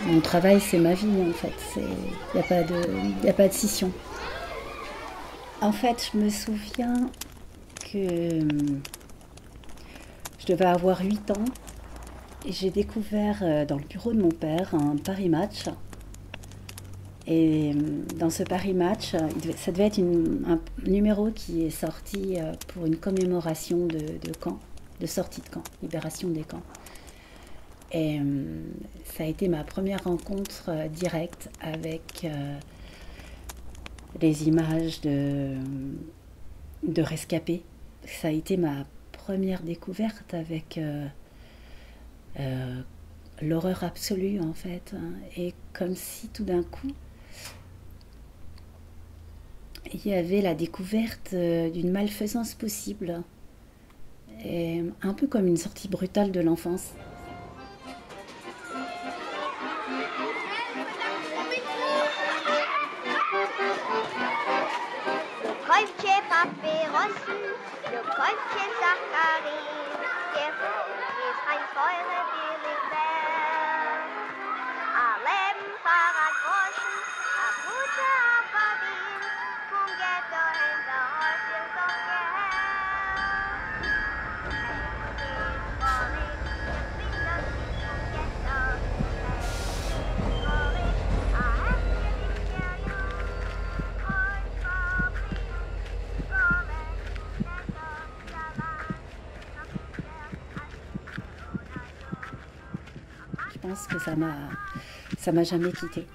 Mon travail, c'est ma vie, en fait. Il n'y a pas de scission. En fait, je me souviens que je devais avoir 8 ans et j'ai découvert dans le bureau de mon père un Paris Match. Et dans ce Paris Match, ça devait être un numéro qui est sorti pour une commémoration de camp, de sortie de camp, libération des camps. Et ça a été ma première rencontre directe avec les images de rescapés. Ça a été ma première découverte avec l'horreur absolue en fait. Et comme si tout d'un coup, il y avait la découverte d'une malfaisance possible. Et un peu comme une sortie brutale de l'enfance. Kolche Papyrossen, le Kolche Saccharin, der Vogel ist ein Säure billig wert. A Leben Fahrrad Groschen, a Gute Aberdeen, vom Ghetto in der Haus ist doch Geld. Je pense que ça m'a jamais quittée.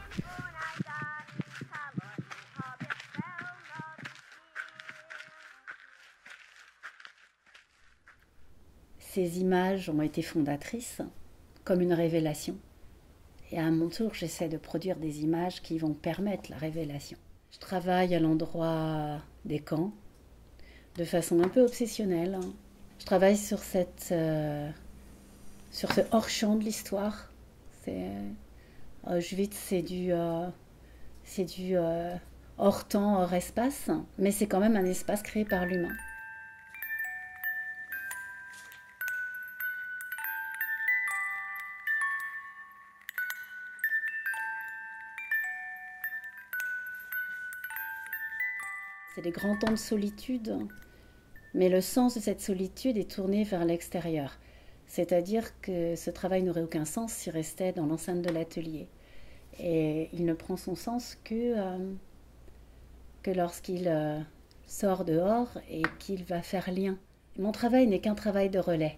Ces images ont été fondatrices, comme une révélation. Et à mon tour, j'essaie de produire des images qui vont permettre la révélation. Je travaille à l'endroit des camps, de façon un peu obsessionnelle. Je travaille sur ce hors-champ de l'histoire. Auschwitz, c'est du hors-temps, hors-espace, mais c'est quand même un espace créé par l'humain. C'est des grands temps de solitude, mais le sens de cette solitude est tourné vers l'extérieur. C'est-à-dire que ce travail n'aurait aucun sens s'il restait dans l'enceinte de l'atelier. Et il ne prend son sens que lorsqu'il sort dehors et qu'il va faire lien. Mon travail n'est qu'un travail de relais.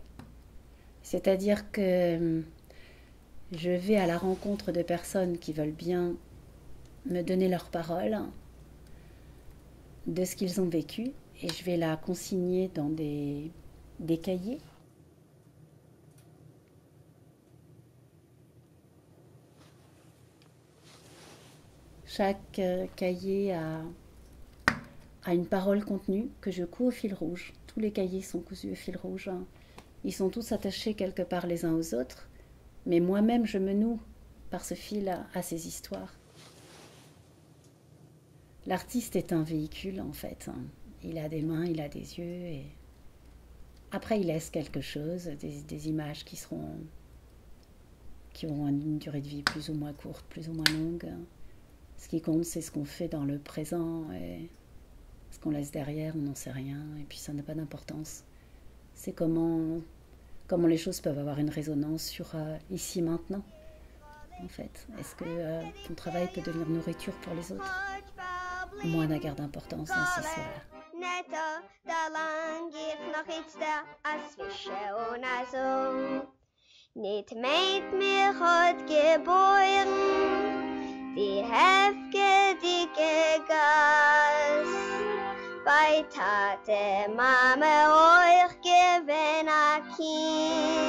C'est-à-dire que je vais à la rencontre de personnes qui veulent bien me donner leur parole de ce qu'ils ont vécu et je vais la consigner dans des cahiers. Chaque cahier a une parole contenue que je couds au fil rouge. Tous les cahiers sont cousus au fil rouge. Ils sont tous attachés quelque part les uns aux autres, mais moi-même je me noue par ce fil à ces histoires. L'artiste est un véhicule en fait. Il a des mains, il a des yeux et après il laisse quelque chose, des images qui auront une durée de vie plus ou moins courte, plus ou moins longue. Ce qui compte, c'est ce qu'on fait dans le présent et ce qu'on laisse derrière, on n'en sait rien et puis ça n'a pas d'importance. C'est comment les choses peuvent avoir une résonance sur ici maintenant, en fait. Est-ce que ton travail peut devenir nourriture pour les autres? Moi, n'a garde d'importance dans ce soir-là. Niet meid mir hat geboren, die heftige dicke Gas. Bei Tate, Mame, euch gewinn a Kind.